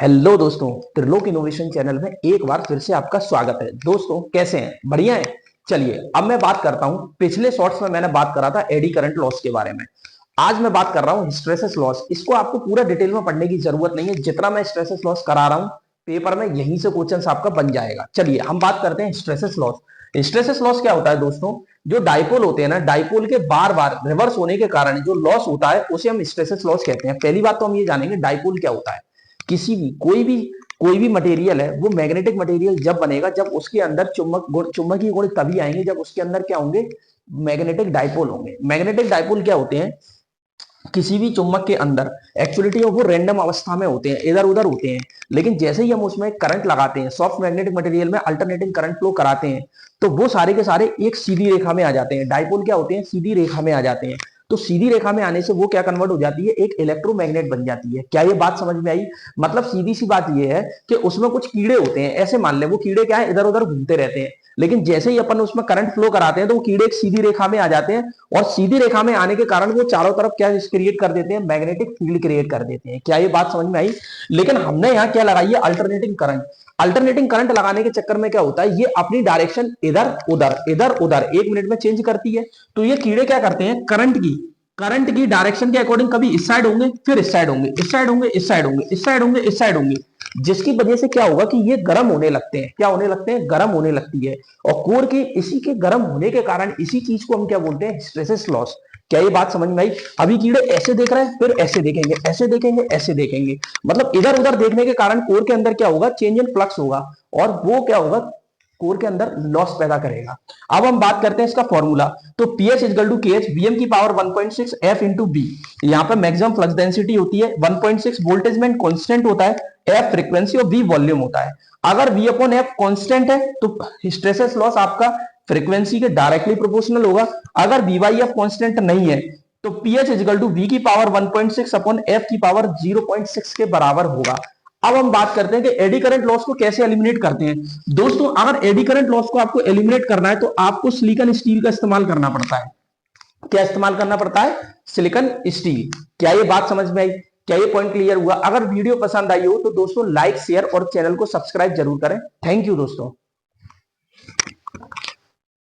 Hello दोस्तों, Trilok innovation channel में एक बार फिर से आपका स्वागत है। दोस्तों कैसे हैं? बढ़िया है। चलिए अब मैं बात करता हूं। पिछले शॉर्ट्स में मैंने बात करा था एडी करंट लॉस के बारे में। आज मैं बात कर रहा हूं हिस्टरेसिस लॉस। इसको आपको पूरा डिटेल में पढ़ने की जरूरत नहीं है। जितना मैं हिस्टरेसिस लॉस करा रहा हूं पेपर में यहीं से क्वेश्चन आपका बन जाएगा। चलिए हम बात करते हैं हिस्टरेसिस लॉस। हिस्टरेसिस लॉस क्या होता है दोस्तों? जो डाइपोल होते हैं ना, डाइपोल के बार बार रिवर्स होने के कारण जो लॉस होता है उसे हम हिस्टरेसिस लॉस कहते हैं। पहली बात तो हम ये जानेंगे डाइपोल क्या होता है। किसी भी कोई भी मटेरियल है, वो मैग्नेटिक मटेरियल जब बनेगा जब उसके अंदर चुंबकीय गुण तभी आएंगे जब उसके अंदर क्या होंगे? मैग्नेटिक डाइपोल होंगे। मैग्नेटिक डाइपोल क्या होते हैं? किसी भी चुंबक के अंदर एक्चुअलिटी वो रैंडम अवस्था में होते हैं, इधर उधर होते हैं। लेकिन जैसे ही हम उसमें करंट लगाते हैं, सॉफ्ट मैग्नेटिक मटेरियल में अल्टरनेटिंग करंट फ्लो कराते हैं, तो वो सारे के सारे एक सीधी रेखा में आ जाते हैं। डाइपोल क्या होते हैं? सीधी रेखा में आ जाते हैं। तो सीधी रेखा में आने से वो क्या कन्वर्ट हो जाती है? एक इलेक्ट्रोमैग्नेट बन जाती है। क्या ये बात समझ में आई? मतलब सीधी सी बात ये है कि उसमें कुछ कीड़े होते हैं, ऐसे मान ले वो कीड़े क्या है, इधर उधर घूमते रहते हैं। लेकिन जैसे ही अपन उसमें करंट फ्लो कराते हैं तो वो कीड़े एक सीधी रेखा में आ जाते हैं, और सीधी रेखा में आने के कारण वो चारों तरफ क्या क्रिएट कर देते हैं? मैग्नेटिक फील्ड क्रिएट कर देते हैं। क्या ये बात समझ में आई? लेकिन हमने यहाँ क्या लगाई है? Alternating current. अल्टरनेटिंग करंट लगाने के चक्कर में क्या होता है? ये अपनी डायरेक्शन इधर उधर 1 मिनट में चेंज करती है। तो ये कीड़े क्या करते हैं? करंट की डायरेक्शन के अकॉर्डिंग कभी इस साइड होंगे, फिर इस साइड होंगे, इस साइड होंगे, इस साइड होंगे, इस साइड होंगे, इस साइड होंगे। जिसकी वजह से क्या होगा कि ये गर्म होने लगते हैं। क्या होने लगते हैं? गर्म होने लगती है। और कोर के इसी के गर्म होने के कारण इसी चीज को हम क्या बोलते हैं? Hysteresis loss. क्या ये बात समझ में आई? अभी कीड़े ऐसे देख रहे हैं, फिर ऐसे देखेंगे, ऐसे देखेंगे, ऐसे देखेंगे। मतलब इधर उधर देखने के कारण कोर के अंदर क्या होगा? चेंज इन फ्लक्स होगा, और वो क्या होगा? कोर के अंदर लॉस पैदा करेगा। अब हम बात करते हैं इसका फॉर्मूला। तो पीएच इजकल टू के एच वीएम की पावर 1.6 एफ इंटू बी। यहाँ पे मैक्सिमम फ्लक्स डेंसिटी होती है 1.6, वोल्टेज में कांस्टेंट होता है, एफ फ्रीक्वेंसी और बी वॉल्यूम होता है। अगर वी अपॉन एफ कांस्टेंट है तो हिस्टरेसिस लॉस आपका फ्रीक्वेंसी के डायरेक्टली प्रोपोर्शनल होगा। अगर वी बाई एफ कांस्टेंट नहीं है तो पीएच इजकल टू वी की पावर 1.6 अपॉन एफ की पावर 0.6 के बराबर होगा। अब हम बात करते हैं कि एडी करंट लॉस को कैसे एलिमिनेट करते हैं। दोस्तों अगर एडी करंट लॉस को आपको एलिमिनेट करना है तो आपको सिलिकॉन स्टील का इस्तेमाल करना पड़ता है। क्या इस्तेमाल करना पड़ता है? Silicon steel. क्या ये बात समझ में आई? क्या ये पॉइंट क्लियर हुआ? अगर वीडियो पसंद आई हो तो दोस्तों लाइक शेयर और चैनल को सब्सक्राइब जरूर करें। थैंक यू दोस्तों।